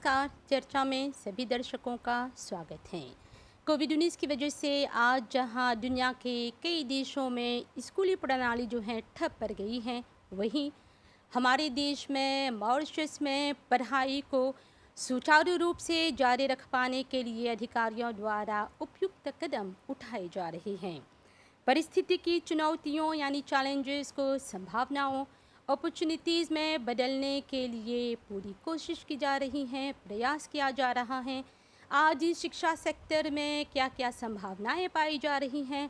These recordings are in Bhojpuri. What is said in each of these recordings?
नमस्कार। चर्चा में सभी दर्शकों का स्वागत है। कोविड-19 की वजह से आज जहां दुनिया के कई देशों में स्कूली प्रणाली जो है ठप पड़ गई है, वहीं हमारे देश में मॉरिशस में पढ़ाई को सुचारू रूप से जारी रख पाने के लिए अधिकारियों द्वारा उपयुक्त कदम उठाए जा रहे हैं। परिस्थिति की चुनौतियों यानी चैलेंजेस को संभावनाओं अपॉर्चुनिटीज़ में बदलने के लिए पूरी कोशिश की जा रही है, प्रयास किया जा रहा है। आज इस शिक्षा सेक्टर में क्या-क्या संभावनाएं पाई जा रही हैं,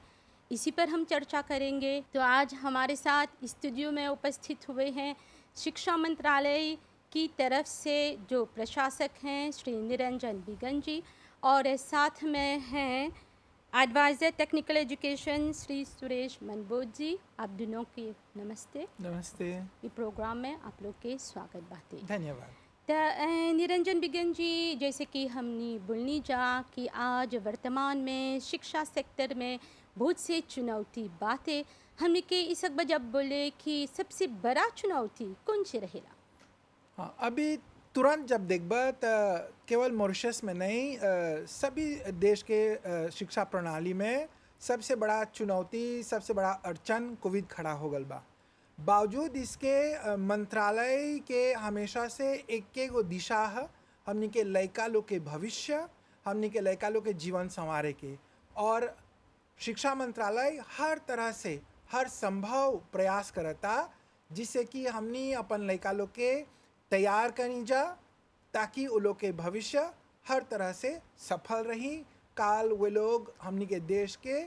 इसी पर हम चर्चा करेंगे। तो आज हमारे साथ स्टूडियो में उपस्थित हुए हैं शिक्षा मंत्रालय की तरफ से जो प्रशासक हैं श्री निरंजन बिगन जी, और साथ में हैं adviser technical education Shri Suresh Manbodh ji. आप दोनों की नमस्ते। नमस्ते। ये प्रोग्राम में आप लोग के स्वागत बातें। धन्यवाद। तो निरंजन बिगन जी, जैसे कि हमने बोलनी जा कि आज वर्तमान में शिक्षा सेक्टर में बहुत से चुनौती बातें हमने के इस वक्त जब बोले कि सबसे बड़ा चुनौती कौन सी रहेगा? हाँ, अभी तुरंत जब देखबा त केवल मॉरिशस में नहीं सभी देश के शिक्षा प्रणाली में सबसे बड़ा चुनौती, सबसे बड़ा अड़चन कोविड खड़ा हो गल बा। बावजूद इसके मंत्रालय के हमेशा से एक गो दिशा है हमनी के लइका लोग के भविष्य, हमनी के लइका लोग के जीवन संवारे के, और शिक्षा मंत्रालय हर तरह से हर संभव प्रयास करता जिससे कि हमनी अपन लइका लोग के तैयार करी जा ताकि वो लोग के भविष्य हर तरह से सफल रही, काल वे लोग हमनी के देश के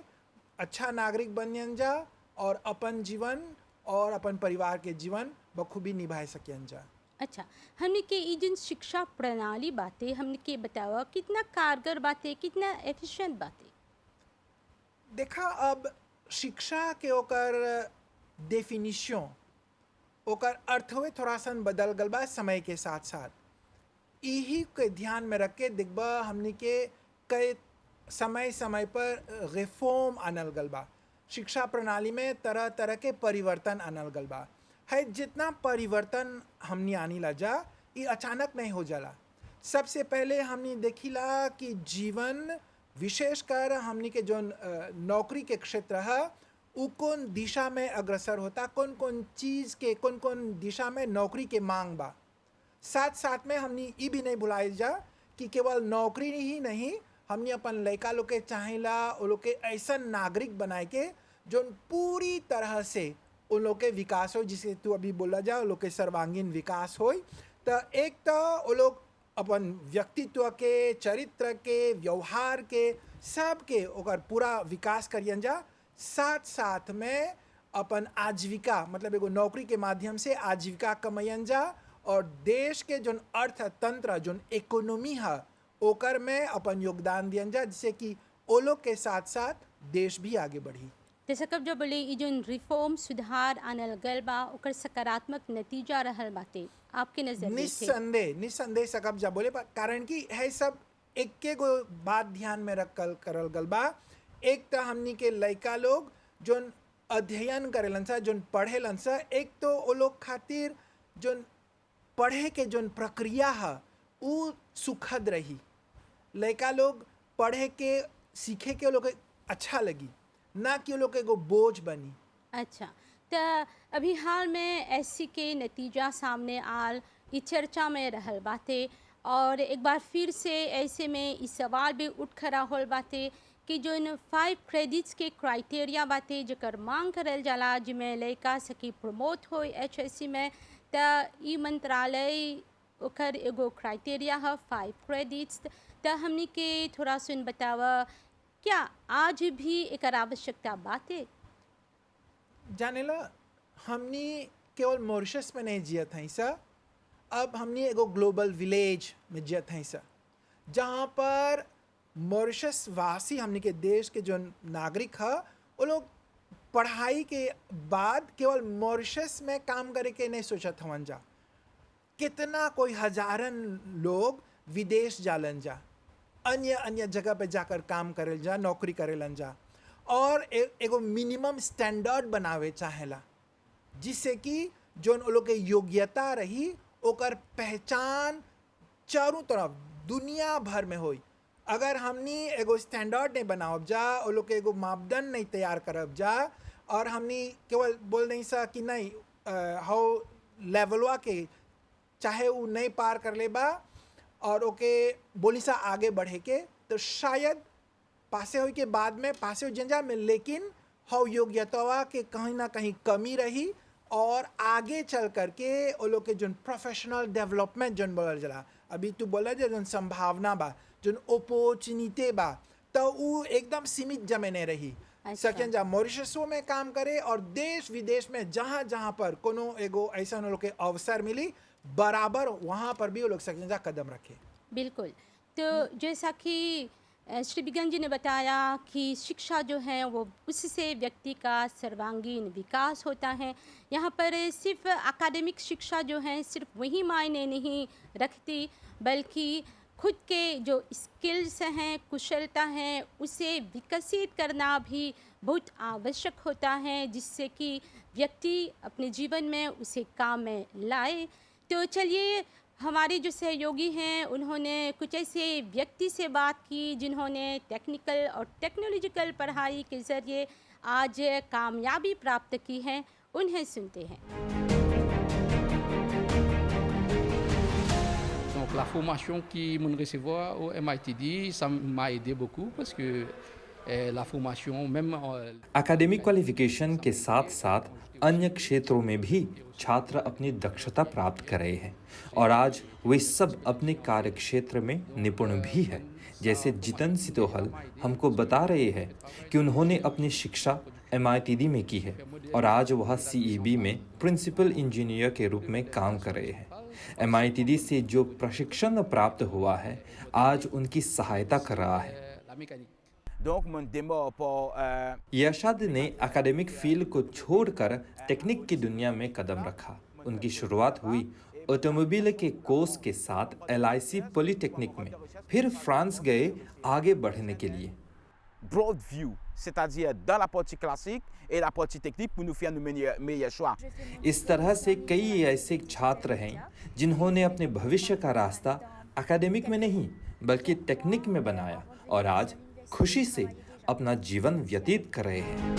अच्छा नागरिक बनियन जा और अपन जीवन और अपन परिवार के जीवन बखूबी निभाए सकियन जा। अच्छा, हमने के ई जिन शिक्षा प्रणाली बातें हमने के बतावा कितना कारगर बातें, कितना एफिशिएंट बातें? देखा, अब शिक्षा के ओकर डेफिनिशन, ओकर अर्थवे थोड़ा सा बदल गल बा समय के साथ साथ। यही के ध्यान में रख के देखबा हमनी के कई समय समय पर रिफॉर्म आनल गल बा, शिक्षा प्रणाली में तरह तरह के परिवर्तन आनल गल बा। है जितना परिवर्तन हमनी आनी ला जा, ये अचानक नहीं हो जाला। सबसे पहले हमनी देखिला कि जीवन विशेषकर हमनी के जो नौकरी के क्षेत्र है उ कौन दिशा में अग्रसर होता, कौन कौन चीज़ के कौन कौन दिशा में नौकरी के मांग बा। साथ साथ में हमनी ये भी नहीं भुलाए जा कि केवल नौकरी ही नहीं, हमनी अपन लइका लोग के चाहेला वो लोग के ऐसा नागरिक बनाए के जो पूरी तरह से उन लोग के विकास हो, जिसे तू अभी बोला जा वो लोग के सर्वांगीण विकास हो। तो एक तो वो लोग अपन व्यक्तित्व के, चरित्र के, व्यवहार के, सब के ओकर पूरा विकास करियन जा। साथ साथ में अपन आजीविका मतलब एगो नौकरी के माध्यम से आजीविका कमैन जा और देश के जोन अर्थतंत्र जोन इकोनॉमी है ओकर में अपन योगदान दियन जा, जिससे कि ओ लोग के साथ साथ देश भी आगे बढ़ी। जैसे कब जब बोले ई जोन रिफॉर्म सुधार आनल गल बा ओकर सकारात्मक नतीजा रहल बाटे आपके नजर में थे? निस्संदेह सकब जा बोले कारण कि है सब एक गो बात ध्यान में रख करल गल बा। एक तो हमनी के लइका लोग जोन अध्ययन करेलन सा, जोन पढ़ेलन सा, एक तो वो लोग खातिर जोन पढ़े के जोन प्रक्रिया है वो सुखद रही। लइका लोग पढ़े के सीखे के वो लोग अच्छा लगी, ना कि वो लोग एगो बोझ बनी। अच्छा, तो अभी हाल में ऐसी के नतीजा सामने आल ई चर्चा में रहल बाते, और एक बार फिर से ऐसे में इस सवाल भी उठ खड़ा होल बाते कि जो 5 क्रेडिट्स के क्राइटेरिया बाते जकर मांग करल जाला जिमें लइका सकी प्रमोट हो HSC में, त ई मंत्रालय ओकर एगो क्राइटेरिया है 5 क्रेडिट्स। त हमनी के थोड़ा सुन बतावा क्या आज भी एक आवश्यकता बाते? जानेला, हमनी केवल मॉरिशस में नहीं जियत हैं सा, अब हमनी एगो ग्लोबल विलेज में जियत हैं सा, जहाँ पर मॉरिशस वासी हमनी के देश के जो नागरिक है वो लोग पढ़ाई के बाद केवल मॉरिशस में काम करे के नहीं सोचत हवन जा। कितना कोई हजारन लोग विदेश जालन जा, अन्य अन्य जगह पे जाकर काम करेल जा, नौकरी करेलन जा, और एगो मिनिमम स्टैंडर्ड बनावे चाहेला जिससे कि जोन वो लोग के योग्यता रही ओकर पहचान चारों तरफ दुनिया भर में होई। अगर हमनी एगो स्टैंडर्ड नहीं बनावब जा, वो लोग के एगो मापदंड नहीं तैयार करब जा, और हमनी केवल बोल नहीं सा कि नहीं हाउ लेवलवा के चाहे वो नहीं पार कर ले बा और ओके बोली सा आगे बढ़े के, तो शायद पासे हो के बाद में पासे हो जंजा में, लेकिन हाउ योग्यता के कहीं ना कहीं कमी रही, और आगे चल करके वो लोग के जोन प्रोफेशनल डेवलपमेंट जोन बोलल जला, अभी तू बोला जोन संभावना बा, जोन अपॉर्चुनिटी बा, तो वो एकदम सीमित जमे नहीं रही। अच्छा। सकें जा मॉरिशसो में काम करे और देश विदेश में जहाँ जहाँ पर कोनो एगो ऐसा लोग के अवसर मिली, बराबर वहाँ पर भी वो लोग सकें जा कदम रखे। बिल्कुल। तो जैसा कि श्री बिगन जी ने बताया कि शिक्षा जो है वो उससे व्यक्ति का सर्वांगीण विकास होता है। यहाँ पर सिर्फ एकेडमिक शिक्षा जो है सिर्फ वही मायने नहीं रखती, बल्कि खुद के जो स्किल्स हैं, कुशलता है, उसे विकसित करना भी बहुत आवश्यक होता है, जिससे कि व्यक्ति अपने जीवन में उसे काम में लाए। तो चलिए, हमारे जो सहयोगी हैं उन्होंने कुछ ऐसे व्यक्ति से बात की जिन्होंने टेक्निकल और टेक्नोलॉजिकल पढ़ाई के ज़रिए आज कामयाबी प्राप्त की है। उन्हें सुनते हैं। Donc la formation qui m'ont recevoir au MITD, ça m'a aidé beaucoup parce que la formation, même academic qualification के साथ साथ अन्य क्षेत्रों में भी छात्र अपनी दक्षता प्राप्त कर रहे हैं और आज वे सब अपने कार्य क्षेत्र में निपुण भी है। जैसे जितन सितोहल हमको बता रहे हैं कि उन्होंने अपनी शिक्षा MITD में की है और आज वह CEB में प्रिंसिपल इंजीनियर के रूप में काम कर रहे हैं। MITD से जो प्रशिक्षण प्राप्त हुआ है आज उनकी सहायता कर रहा है। la mécanique. Donc, mon démarre pour यशाद ने एकेडमिक फील्ड को छोड़कर टेक्निक की दुनिया में कदम रखा। उनकी शुरुआत हुई ऑटोमोबाइल के कोर्स के साथ LIC पॉलिटेक्निक में, फिर फ्रांस गए आगे बढ़ने के लिए। broad view, c'est-à-dire dans la partie classique et la partie technique pour nous faire nos meilleurs choix. इस तरह से कई ऐसे छात्र हैं जिन्होंने अपने भविष्य का रास्ता एकेडमिक में नहीं बल्कि टेक्निक में बनाया और आज खुशी से अपना जीवन व्यतीत कर रहे हैं।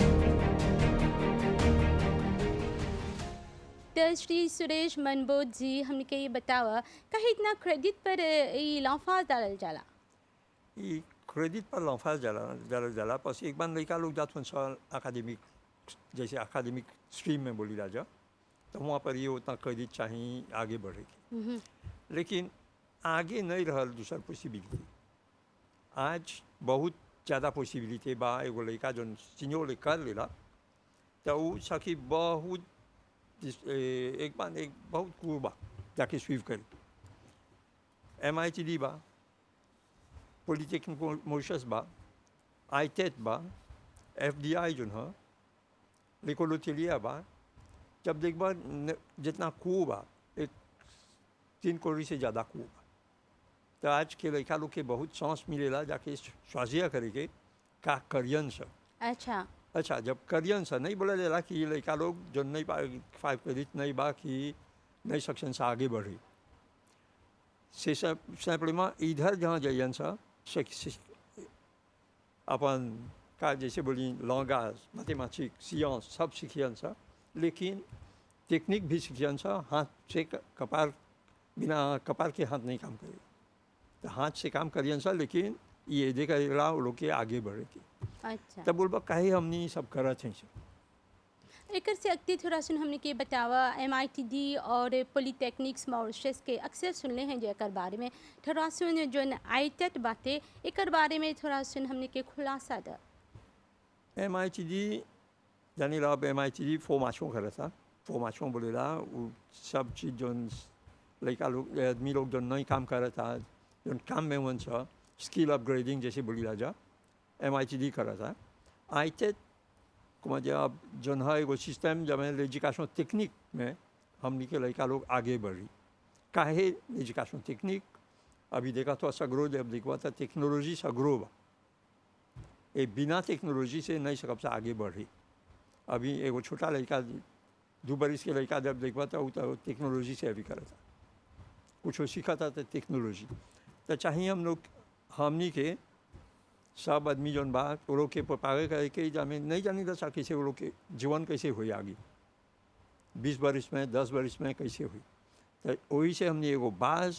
तो श्री सुरेश मनबोध जी, हमने के ये बतावा कहीं इतना क्रेडिट पर ये लाफाज डालल जाला। ये क्रेडिट पर l'emphase जाला parce que एक बार लड़का लोग जाते हैं एकेडमिक, जैसे एकेडमिक स्ट्रीम में बोली राजा, तो वहाँ पर ये उतना क्रेडिट चाहिए आगे बढ़ेगी, लेकिन आगे नहीं रहा दूसरा पॉसिबिलिटी। आज बहुत ज़्यादा पॉसिबिलिटी बा, एगो लड़का जो सीनियर कर लेला तो वो सकी बहुत एक बार एक बहुत कूर बा जाके स्वीव करी। MITD बा, पॉलिटेक्निक मॉरिशस बा, ITET बा, FDI जो है लेकोलोटेलिया बा। जब देख बा जितना कूर बा, एक 3 करोड़ से ज़्यादा कूर बा, तो आज के लड़का लोग के बहुत चांस मिलेला जाके स्वाजिया करेंगे का करियन से। अच्छा, जब करियन से नहीं बोला जाला कि ये लड़का लोग जो नहीं पा 5 क्रेडिट नहीं बा कि नहीं सेक्शन से आगे बढ़े, से सब सिंपलीमा इधर जहाँ जाइयन सा अपन का जैसे बोली लैंग्वेज, मैथमेटिक्स, साइंस सब सीखियन सा, लेकिन टेक्निक भी सीखियन सा। हाथ से कपार बिना कपार के हाथ नहीं काम करे, तो हाथ से काम करियन सा, लेकिन ये देखा वो लोग के आगे बढ़ेगी। अच्छा, तब बोलबा कहीं हमने सब करा चाहिए। एक से अगते थोड़ा सुन हमने के बतावा MITD और पॉलिटेक्निक्स मॉरिशस के अक्सर सुनले हैं जो एकर बारे में, थोड़ा सुन जो ITET बातें एकर बारे में थोड़ा सुन हमने के खुलासा दा। MITD जानी ला, MITD फॉर्मेशन कर रहा था, फॉर्मेशन बोले ला वो सब चीज़ जो लड़का लोग आदमी लोग जो नहीं काम कर रहा था, जो काम में वन सा स्किल अपग्रेडिंग जैसे बोली राजा MITD कर रहा था। ITET अब जो है वो सिस्टम जब एजुकेशन टेक्निक में हमने के लड़का लोग आगे बढ़ी। काहे एजुकेशन टेक्निक अभी देखा तो ऐसा ग्रो, जब देखा था टेक्नोलॉजी सा ग्रो बा, ये बिना टेक्नोलॉजी से नहीं सकब से आगे बढ़ी। अभी एगो छोटा लड़का 2 बरिस के लड़का जब देखा था वो तो टेक्नोलॉजी से अभी करा था, कुछ सीखा था तो टेक्नोलॉजी तो चाहिए हम लोग हमनी के सब आदमी जौन बा वो लोग के प्रिपेयर करके जामे नहीं जानी था कैसे वो लोग के जीवन कैसे हुई आगे 20 बरिस में 10 बरिस में कैसे हुई तो वही से हमने एगो बाज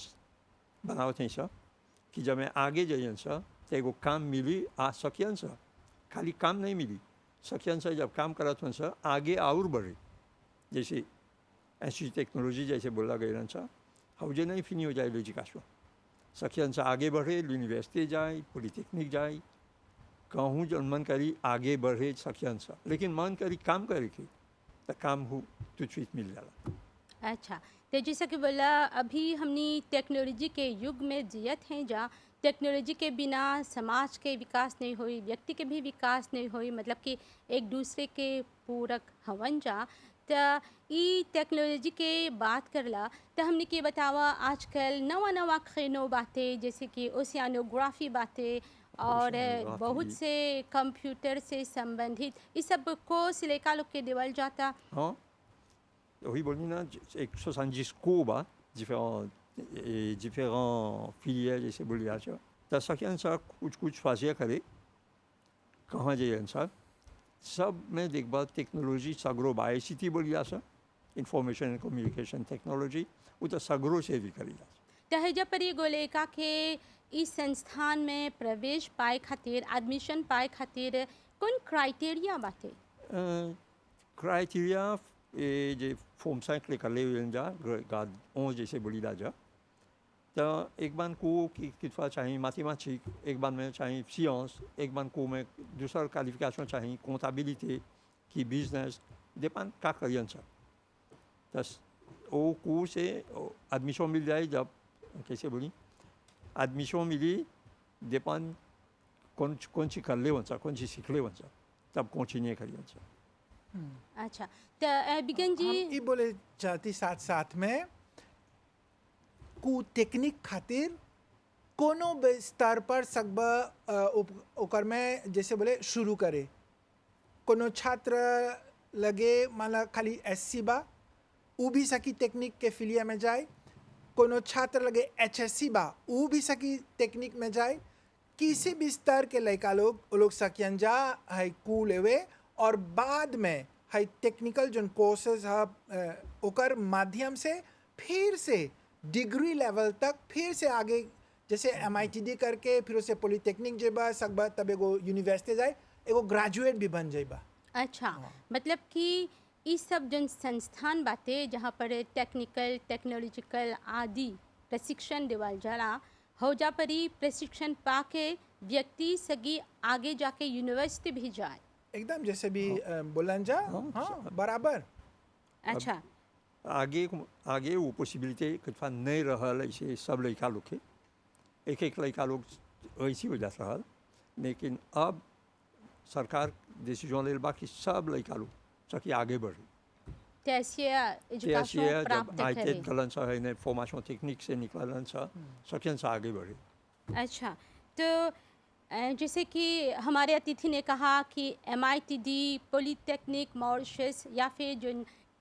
बनावत हैं सर कि जब मैं आगे जाइए सर तो एगो काम मिली आ सकियन सर खाली काम नहीं मिली सकियन सर जब काम करत हन सर आगे और बढ़े जैसे ऐसी टेक्नोलॉजी जैसे बोला गया सर हौजे नहीं फिनी हो जाए एजुकेशन सकियन से आगे बढ़े यूनिवर्सिटी जाए पॉलिटेक्निक जाए कहूँ जो मन करी आगे बढ़े सकियन सा लेकिन मन करी काम करे के तो काम हो तो चीज मिल जाला। अच्छा, तो जैसा कि बोला अभी हमनी टेक्नोलॉजी के युग में जियत हैं जहाँ टेक्नोलॉजी के बिना समाज के विकास नहीं हुई, व्यक्ति के भी विकास नहीं हुई, मतलब कि एक दूसरे के पूरक हवन जा तो ई टेक्नोलॉजी के बात करला तो हमने के बतावा आजकल नवा नवा खेनो बातें जैसे कि ओशियानोग्राफी बातें और ओशियानोग्राफी। बहुत से कंप्यूटर से संबंधित इस सब को सिलेका लोग के देवल जाता। हाँ वही बोली ना 170 cours बा différents filières जैसे बोली आज तो सकियन सा कुछ फाजिया करे कहाँ जाइए सर सब में देख बात टेक्नोलॉजी सगरो बा ICT बोली जा सर इंफॉर्मेशन एंड कम्युनिकेशन टेक्नोलॉजी वो तो सगरो से भी करी जा तहजा पर ये गोलेका के इस संस्थान में प्रवेश पाए खातिर एडमिशन पाए खातिर कौन क्राइटेरिया बाते? क्राइटेरिया जे फॉर्म 5 लेकर ले जा गाद 11 जैसे बोली जा तो एक बार को की कितना चाहिए मैथमेटिक्स एक बार में चाहिए साइंस एक बार को में दूसरा क्वालिफिकेशन चाहिए कंटेबिलिटी की बिजनेस डिपेंड का करियन सर तो वो को से एडमिशन मिल जाए जब कैसे बोली एडमिशन मिली डिपेंड कौन सी कर ले वंसा कौन सी सीख ले वंसा तब कंटिन्यू करियन सर। अच्छा, तो बिगन जी हम ई बोले चाहती साथ साथ में को टेक्निक खातिर कोनो भी स्तर पर सकबा ओकर में जैसे बोले शुरू करे कोनो छात्र लगे माला खाली SC बा उ भी सकी टेक्निक के फिलिया में जाए कोनो छात्र लगे HSC बा उ भी सकी टेक्निक में जाए किसी भी स्तर के लड़का लोग वो लोग सकियन जा है कू लेवे और बाद में है टेक्निकल जो कोर्सेज है ओकर माध्यम से फिर से डिग्री लेवल तक फिर से आगे जैसे MITD करके फिर उसे पॉलिटेक्निक जेबा सकबा तब एगो यूनिवर्सिटी जाए एगो ग्रेजुएट भी बन जाइबा। अच्छा, मतलब कि इस सब जन संस्थान बातें जहाँ पर टेक्निकल टेक्नोलॉजिकल आदि प्रशिक्षण देवल जाला हो जा परी प्रशिक्षण पाके व्यक्ति सगी आगे जाके यूनिवर्सिटी भी जाए एकदम जैसे भी बोलन जा हाँ बराबर। अच्छा, आगे वो पॉसिबिलिटी कितना नहीं रहा ऐसे सब लड़का लोग के एक लड़का लोग ऐसी हो जाता रहा लेकिन अब सरकार डिसीजन ले बाकी सब लड़का लोग सकी आगे बढ़े एजुकेशन प्राप्त आईटी करे। कलन सा है ने फॉर्मेशन टेक्निक से निकलन सा सकियन सा आगे बढ़े। अच्छा, तो जैसे कि हमारे अतिथि ने कहा कि MITD पॉलिटेक्निक मॉरिशस या फिर जो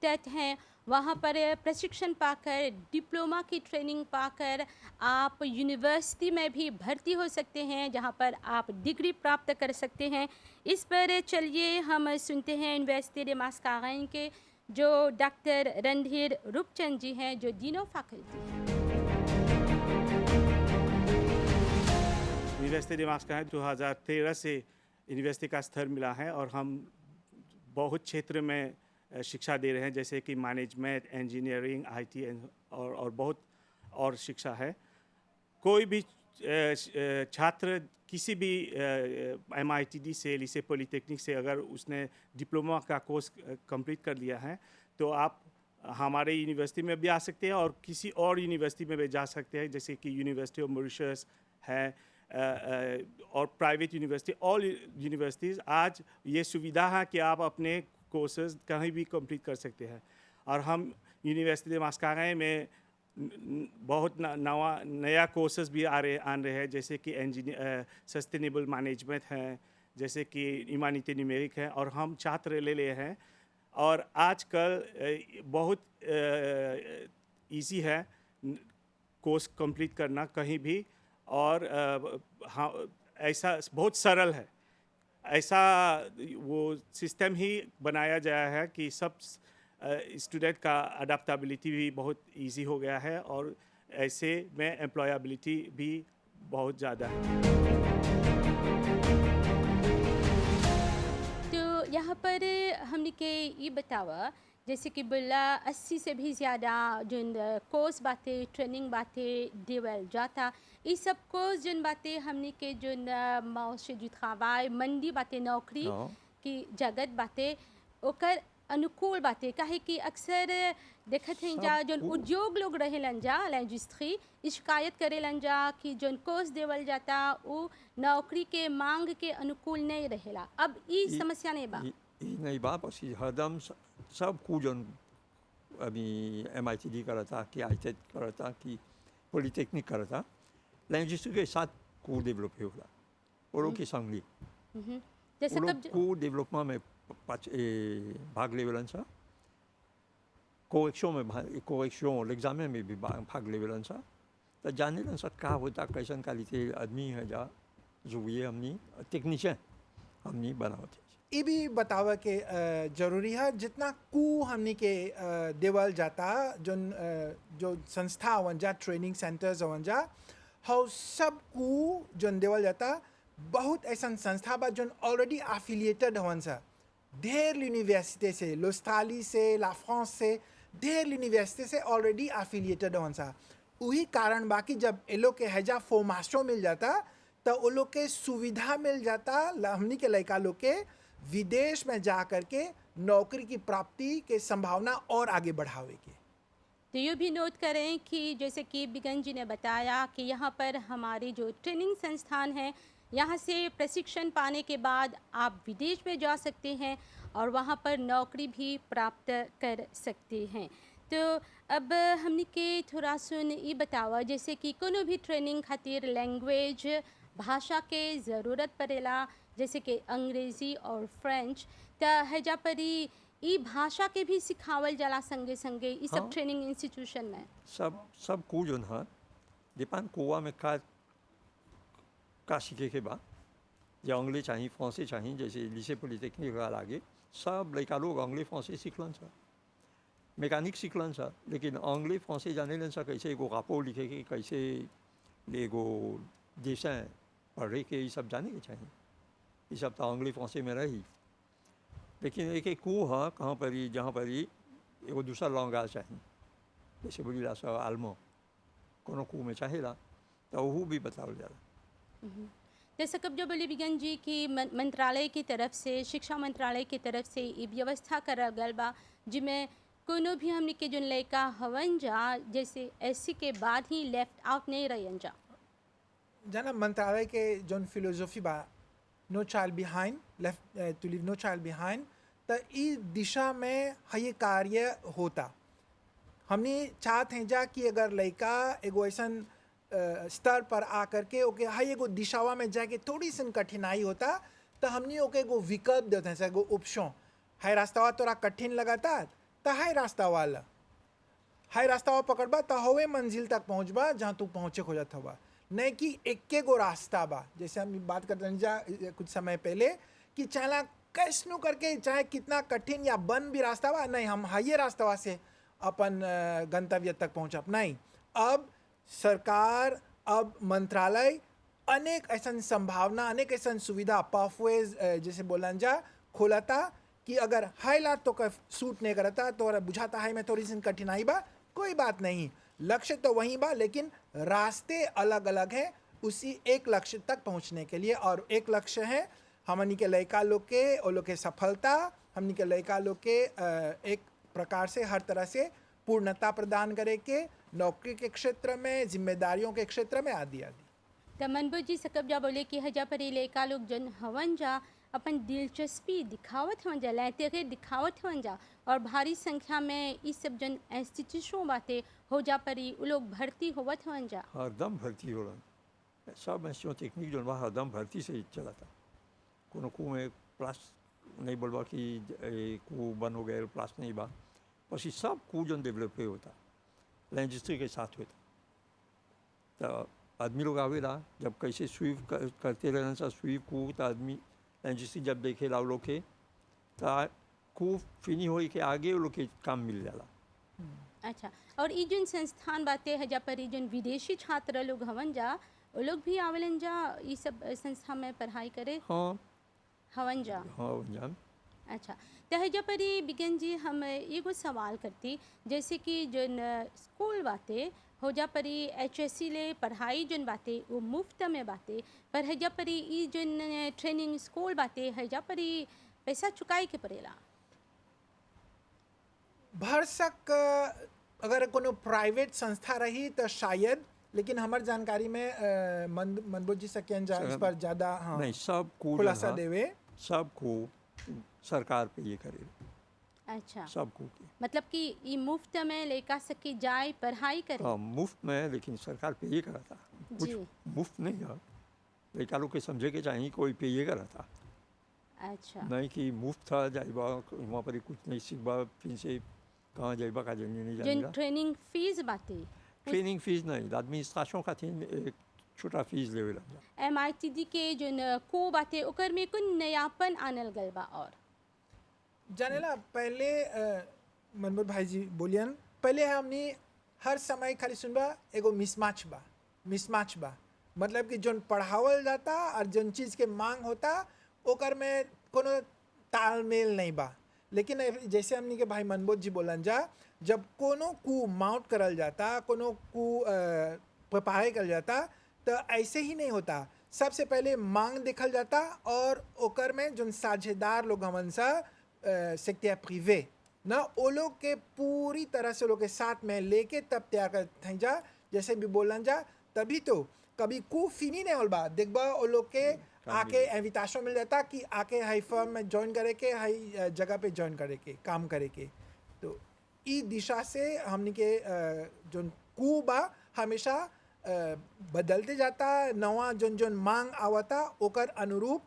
टेट हैं वहाँ पर प्रशिक्षण पाकर डिप्लोमा की ट्रेनिंग पाकर आप यूनिवर्सिटी में भी भर्ती हो सकते हैं जहाँ पर आप डिग्री प्राप्त कर सकते हैं। इस पर चलिए हम सुनते हैं यूनिवर्सिटी दे मास्कारेन के जो डॉक्टर रणधीर रूपचंद जी हैं जो डीन ऑफ फैकल्टी हैं। यूनिवर्सिटी दिमाग का है 2013 से यूनिवर्सिटी का स्तर मिला है और हम बहुत क्षेत्र में शिक्षा दे रहे हैं जैसे कि मैनेजमेंट इंजीनियरिंग IT और बहुत और शिक्षा है। कोई भी छात्र किसी भी MITD से लिसे पॉलिटेक्निक से अगर उसने डिप्लोमा का कोर्स कंप्लीट कर लिया है तो आप हमारे यूनिवर्सिटी में भी आ सकते हैं और किसी और यूनिवर्सिटी में भी जा सकते हैं जैसे कि यूनिवर्सिटी ऑफ मॉरिशस है और प्राइवेट यूनिवर्सिटी ऑल यूनिवर्सिटीज़ आज ये सुविधा है कि आप अपने कोर्सेज कहीं भी कंप्लीट कर सकते हैं। और हम यूनिवर्सिटी दे मास्कारेन में बहुत नया कोर्सेज भी आन रहे हैं जैसे कि सस्टेनेबल मैनेजमेंट है जैसे कि ह्यूमैनिटी न्यूमेरिक है और हम छात्र ले हैं और आजकल बहुत इजी है कोर्स कंप्लीट करना कहीं भी, और हाँ, ऐसा बहुत सरल है। ऐसा वो सिस्टम ही बनाया गया है कि सब स्टूडेंट का अडेप्टेबिलिटी भी बहुत इजी हो गया है, और ऐसे में एम्प्लॉयबिलिटी भी बहुत ज़्यादा है। तो यहाँ पर हमने के ये बतावा जैसे कि बोला 80 से भी ज़्यादा जिन कोर्स बातें ट्रेनिंग बातें देवल जाता, ये सब कोर्स जिन बातें हमने के जिन मार्ché du travail मंदी बातें नौकरी हाँ। की जगत बातें ओकर अनुकूल बातें काहे कि अक्सर देखत हैं जा जोन सबको- उद्योग लोग रहेलन जा इंडस्ट्री शिकायत करेलन जा कि जोन कोर्स देवल जाता वो नौकरी के मांग के अनुकूल नहीं रहेला। अब ये समस्या नहीं बा। ये नहीं बा बस ये हरदम सब को जन अभी MITD करता कि ITED करता कि पॉलिटेक्निक करता लैंग्वेज के साथ को डेवलप होला और लोग की संगली जैसे वो लोग कब को डेवलपमेंट में भाग लेवलन सा कोरेक्शन एग्जाम में भी भाग लेवलन सा तो जाने लन सा का होता कैसन क्वालिटी आदमी है जा जो ये हमनी टेक्नीशियन हमनी बनावत ये भी बतावा के जरूरी है जितना कू हमनी के देवल जाता जो संस्था हवन जा ट्रेनिंग सेंटर्स हवन जा हाउ सब कू जोन देवल जाता बहुत ऐसा संस्था बा जोन ऑलरेडी एफिलिएटेड हवन सा ढेर यूनिवर्सिटी से लोस्टाली से ला फ्रांस से ढेर यूनिवर्सिटी से ऑलरेडी एफिलिएटेड हवन सा। वही कारण बाकी जब ये लोग के हैजा फॉर्माशो मिल जाता तो वो लोग के सुविधा मिल जाता हमनी के लड़का लोग के विदेश में जा कर के नौकरी की प्राप्ति के संभावना और आगे बढ़ावे के। तो ये भी नोट करें कि जैसे कि बिगन जी ने बताया कि यहाँ पर हमारे जो ट्रेनिंग संस्थान हैं यहाँ से प्रशिक्षण पाने के बाद आप विदेश में जा सकते हैं और वहाँ पर नौकरी भी प्राप्त कर सकते हैं। तो अब हमने के थोड़ा सुन ये बतावा जैसे कि कोनो भी ट्रेनिंग खातिर लैंग्वेज भाषा के ज़रूरत पड़ेला जैसे कि अंग्रेज़ी और फ्रेंच तो हैजा परी ई भाषा के भी सिखावल जाला संगे संगे ये सब हाँ। ट्रेनिंग इंस्टीट्यूशन में। सब को जोन है डिपेंड कोवा में का सीखे के बाद या अंग्रेजी चाहिए फ्रांसी चाहिए जैसे lycée पॉलिटेक्निक का आगे सब लड़का लोग अंग्रेजी फ्रांसी सीखलन सा मैकेनिक सीखलन सा लेकिन अंग्रेजी फ्रांसी जाने लन सा कैसे एगो रापो लिखे के कैसे एगो जैसा पढ़े के ये सब जाने के चाहिए ये सब तो अंग्रेजी फ्रांसी में रही लेकिन एक एक को है कहाँ पर ही जहाँ पर ही एगो दूसरा लैंग्वेज चाहिए जैसे बोली ला सा आलमो कोनो को में चाहेला तो वो भी बतावल जाला। जैसे कब जो बोले बिगन जी की मंत्रालय की तरफ से शिक्षा मंत्रालय की तरफ से ये व्यवस्था करल गल बा जिसमें कोनो भी हमने के जो लड़का हवन जा जैसे SC के बाद ही लेफ्ट आउट नहीं रहन जा। जाना मंत्रालय के जोन फिलोसफी बा no child behind left to live no child behind तो इस दिशा में ये कार्य होता हमने चाहते हैं जा कि अगर लड़का एगो ऐसा स्तर पर आकर के ओके हाई एगो दिशावा में जाके थोड़ी सी कठिनाई होता तो हमने ओके एगो विकल्प देते हैं एगो ऑप्शन हाई रास्ता तोरा कठिन लगाता तो हाई रास्ता वाला हाई रास्ता पकड़बा तो हवे मंजिल तक पहुँचबा जहाँ तू पहुँचे हो जाता हुआ नहीं कि एक गो रास्ता बा जैसे हम बात करते हैं जा कुछ समय पहले कि चाहे कैसनो करके चाहे कितना कठिन या बन भी रास्ता बा नहीं हम हाई रास्ता से अपन गंतव्य तक पहुँचब नहीं। अब सरकार अब मंत्रालय अनेक ऐसा संभावना अनेक ऐसा सुविधा पाथवेज जैसे बोलन जा खोलता कि अगर हाई लात तो सूट नहीं करता तो बुझाता है मैं थोड़ी सी कठिनाई बा कोई बात नहीं लक्ष्य तो वहीं बा लेकिन रास्ते अलग अलग हैं उसी एक लक्ष्य तक पहुंचने के लिए और एक लक्ष्य है हमनी के लड़का लोग के और लोग के सफलता हमनी के लड़का लोग के एक प्रकार से हर तरह से पूर्णता प्रदान करे के नौकरी के क्षेत्र में जिम्मेदारियों के क्षेत्र में आदि आदि। तो मनबू जी सकब जा बोले कि हजा पर लड़का लोग जन हवन जा अपन दिलचस्पी दिखावत हवन जा लाते दिखावत हवन जा और भारी संख्या में इस सब जन इंस्टीट्यूशन बातें हो जा परी वो लोग भर्ती होवत हवन जा हरदम भर्ती हो रहा सब इंस्टीट्यूट टेक्निक जो वहाँ हरदम भर्ती से ही चला था कोनो को में प्लस नहीं बोलबा कि को बन हो गए प्लस नहीं बा बस सब को जो डेवलप होता इंडस्ट्री के साथ होता तो आदमी लोग आवेला जब कैसे स्वीप करते रहना सा स्वीप को तो आदमी एनजीसी जब देखे ला लोग के तो को फिनी होई के आगे वो लोग के काम मिल जाला। अच्छा, और ई जन संस्थान बातें है जा पर ई जन विदेशी छात्र लोग हवन जा वो लोग भी आवेलन जा ई सब संस्था में पढ़ाई करे हाँ हवन जा। हाँ वंजान अच्छा, तो है जा पर ई बिगन जी हम एगो सवाल करती जैसे कि जन स्कूल बातें हो जा पर ई HSC ले पढ़ाई जन बातें वो मुफ्त में बातें पर है जा पर ई जन ट्रेनिंग स्कूल बातें है जा पर ई पैसा चुकाई के पड़ेला। भरसक अगर कोनो प्राइवेट संस्था रही तो शायद, लेकिन हमार जानकारी में मनबोध जी सकें जा इस पर ज़्यादा हाँ नहीं सब को खुलासा देवे। सब को सरकार पे ये करे अच्छा, सब को की मतलब कि ई मुफ्त में लेका सकी जाए पढ़ाई करे। हाँ मुफ्त में लेकिन सरकार पे ये करा था कुछ जी। मुफ्त नहीं है लड़का लोग के समझे के चाहिए कोई पे ये करा था अच्छा, नहीं कि मुफ्त था जाइबा वहाँ पर कुछ नहीं सीखबा फिर से कहाँ जाइबा का जनी नहीं जन जानेगा। ट्रेनिंग फीस बातें ट्रेनिंग फीस नहीं एडमिनिस्ट्रेशन खातिर एक छोटा फीस लेवे लग MITD के जन को बातें ओकर में कुछ नयापन आनल गल बा। और जानेला पहले मनमोहन भाई जी बोलियन पहले हमने हर समय खाली सुनबा एगो मिसमैच बा मतलब कि जोन पढ़ावल जाता और जोन चीज़ के मांग होता ओकर में कोनो तालमेल नहीं बा। लेकिन जैसे हमने के भाई मनबोध जी बोलन जा जब कोनो कू माउंट करल जाता कोनो कू पढ़ाई करल जाता तो ऐसे ही नहीं होता। सबसे पहले मांग देखल जाता और ओकर में जोन साझेदार लोग हमन सा सेक्टर प्रिवे ना वो लोग के पूरी तरह से लोग के साथ में लेके तब तैयार करते हैं जा। जैसे भी बोलन जा तभी तो कभी कू फिनी नहीं होल बा देखबा वो लोग के आके इनविटेशन मिल जाता कि आके हाई फर्म में ज्वाइन करे के हाई जगह पे ज्वाइन करे के काम करे के। तो ई दिशा से हमने के जोन कू बा हमेशा बदलते जाता नवा जोन जोन मांग आवता ओकर अनुरूप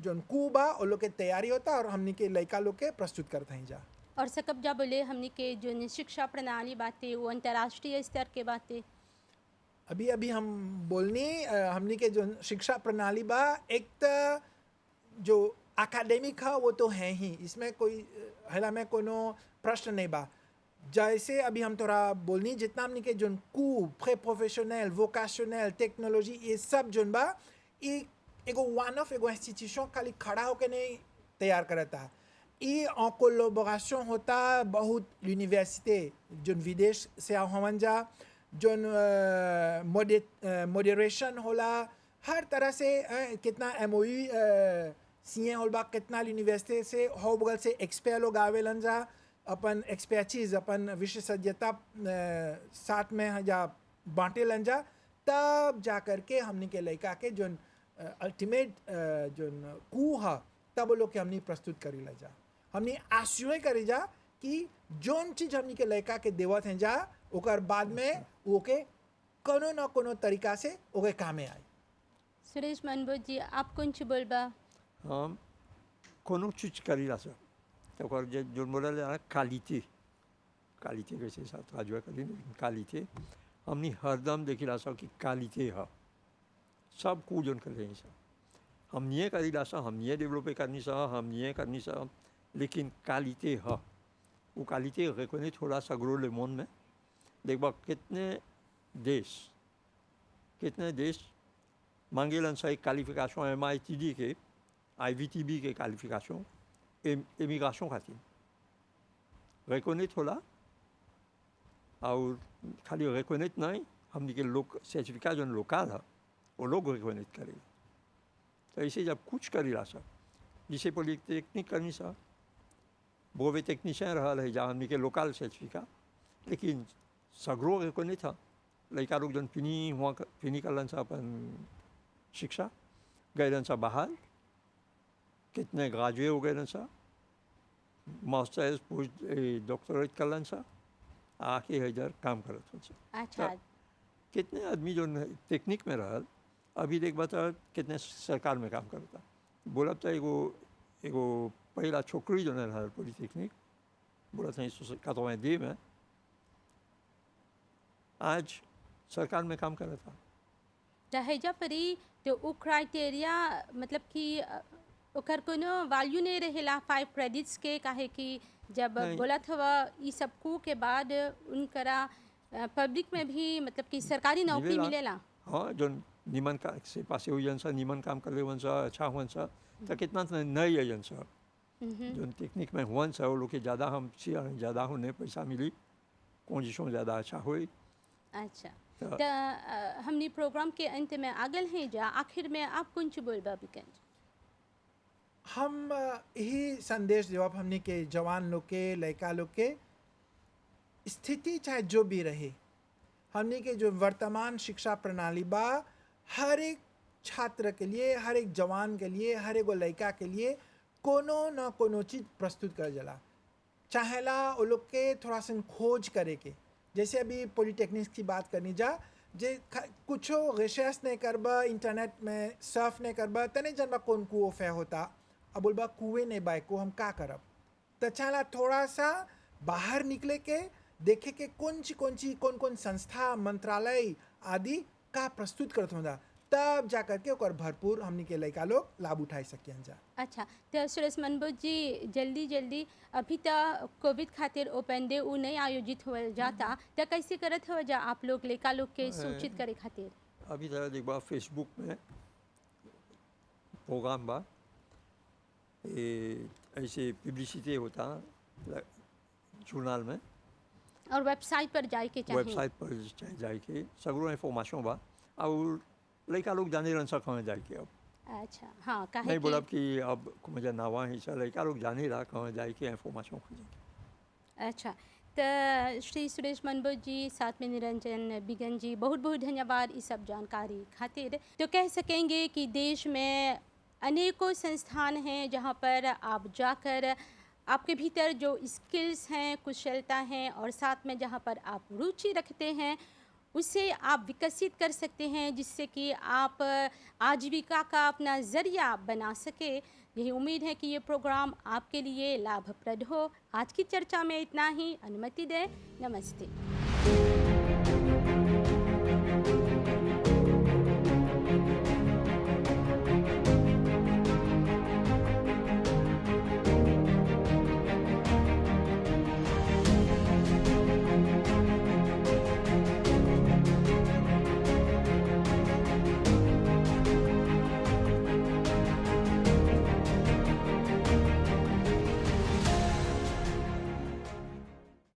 जोन कू बा वो लोग के तैयारी होता और हमने के लड़का लोग के प्रस्तुत करते हैं जा। और सकब जा बोले हमने के जो शिक्षा प्रणाली बातें वो अंतर्राष्ट्रीय स्तर के बातें अभी अभी हम बोलनी हमने के जो शिक्षा प्रणाली बा एक तो जो एकेडमिक है वो तो है ही इसमें कोई हला में कोनो प्रश्न नहीं बा। जैसे अभी हम थोड़ा बोलनी जितना हमने के जोन कू प्रे प्रोफेशनल वोकेशनल टेक्नोलॉजी ये सब जोन बा ये एगो वन ऑफ एगो इंस्टीट्यूशन खाली खड़ा होकर नहीं तैयार करता ये en कोलोबोरेशन होता बहुत यूनिवर्सिटी जोन विदेश से हमन जा जोन मॉडरेशन होला हर तरह से कितना MOU सीए होल बा कितना यूनिवर्सिटी से हो बगल से एक्सपर्ट लोग आवेलन जा अपन एक्सपर्टीज अपन विशेषज्ञता साथ में या बांटे लन जा तब जा करके हमने के लड़का के जोन अल्टीमेट जोन कू है तब वो लोग के हमने प्रस्तुत करी ला जा हमने आश्चर्य करी जा कि जोन चीज़ हमने के लड़का के देवत हैं जा ओकर बाद में वो के कोनो न कोनो तरीका से ओके कामे आई। सुरेश मनबोध जी आप कौन ची बोलबा। हम कोनो चीज करी ला सर तो ओकर जो बोला जा क्वालिटी कैसे साथ राजवा करी क्वालिटी हमने हरदम देखी ला सर कि क्वालिटी है सब को जोन कर रहे सर हम ये करी ला सर हम ये डेवलप करनी सर हम ये करनी सर लेकिन क्वालिटी है वो क्वालिटी रिकॉग्नाइज थोड़ा सा ग्रो ले मोन में देखबा कितने देश मांगेलन सा एक क्वालिफिकेशन MITD के IVTB के क्वालिफिकेशन इमिग्रेशन खातिर रिकॉग्नाइज होला और खाली रिकॉग्नाइज नहीं हमने के लोग सर्टिफिकेट जो लोकल है वो लोग रिकॉग्नाइज करेगा। तो ऐसे जब कुछ करेला सर जिसे पॉलिटेक्निक करनी सर बोवे टेक्नीशियन रहा है जहाँ हमने के लोकल सर्टिफिकेट लेकिन सगरो रिकॉग्नाइज था लड़का लोग जन फिनी करलन सा अपन शिक्षा गए सा बाहर कितने ग्रेजुएट हो गए सा मास्टर्स पोस्ट डॉक्टरेट करलन सा आके इधर काम करत सा। अच्छा, कितने आदमी जो टेक्निक में रहल अभी देख बता कितने सरकार में काम करता बोला था एगो पहला छोकरी जो रहल पॉलिटेक्निक बोला था 1982 में आज सरकार में काम करा था। रहेजा परी तो उ क्राइटेरिया मतलब कि ओकर कोनो वैल्यू नहीं रहेला 5 क्रेडिट्स के, काहे कि जब नहीं। बोलत हवा ई सब कू के बाद उनकरा पब्लिक में भी मतलब कि सरकारी नौकरी मिलेला। हाँ, जो निमन का से पासे हुई सा, निमन काम कर ले सा, अच्छा हुआ सा, तो कितना नहीं है सा जो टेक्निक में हुआ सा वो लोग के ज़्यादा हम ज़्यादा होने पैसा मिली, कंडीशन ज़्यादा अच्छा हुई। अच्छा, तो हमने प्रोग्राम के अंत में आगल हैं जा, आखिर में आप कुछ बोलबा बिकंज? हम यही संदेश जवाब हमने के जवान लोग के, लड़का लोग के, स्थिति चाहे जो भी रहे, हमने के जो वर्तमान शिक्षा प्रणाली बा हर एक छात्र के लिए, हर एक जवान के लिए, हर एक लड़का के लिए कोनो न कोनो चीज़ प्रस्तुत कर जला। चाहेला वो लोग के थोड़ा सा खोज करे के, जैसे अभी पॉलिटेक्निक्स की बात करनी जा, जे कुछो रिसर्च नहीं करबा, इंटरनेट में सर्फ नहीं करबा, तने जनबा कौन कुओं फे होता, अब बोलबा कुएं नहीं बाय को हम का करब। तो चाहेला थोड़ा सा बाहर निकले के देखे के कौन कौन संस्था, मंत्रालय आदि का प्रस्तुत करते होता, तब जा करके ओकर भरपूर हमनी के लड़का लोग लाभ उठाई सकियन जा। अच्छा, तो सुरेश मनबोज जी जल्दी अभी तक कोविड खातिर ओपन डे उ नहीं आयोजित हो जाता, तो कैसे करत हो जा आप लोग लड़का लोग के सूचित करे खातिर? अभी तक एक बार फेसबुक में प्रोग्राम बा, ऐसे पब्लिसिटी होता जर्नल में और वेबसाइट पर जाए के चाहिए। वेबसाइट पर जाए के सगरो इन्फॉर्मेशन बा और लड़का लोग जाने रन सक जाए के। अब अच्छा, हाँ, काहे नहीं कि बोला कि अब मुझे नावा ही चल, लड़का लोग जाने रहा कहाँ जाए के इन्फॉर्मेशन खोजे। अच्छा, तो श्री सुरेश मनबोज जी साथ में निरंजन बिगन जी बहुत बहुत धन्यवाद इस सब जानकारी खातिर। तो कह सकेंगे कि देश में अनेकों संस्थान हैं जहां पर आप जाकर आपके भीतर जो स्किल्स हैं, कुशलता हैं और साथ में जहां पर आप रुचि रखते हैं उसे आप विकसित कर सकते हैं, जिससे कि आप आजीविका का अपना ज़रिया बना सके। यही उम्मीद है कि ये प्रोग्राम आपके लिए लाभप्रद हो। आज की चर्चा में इतना ही, अनुमति दें, नमस्ते।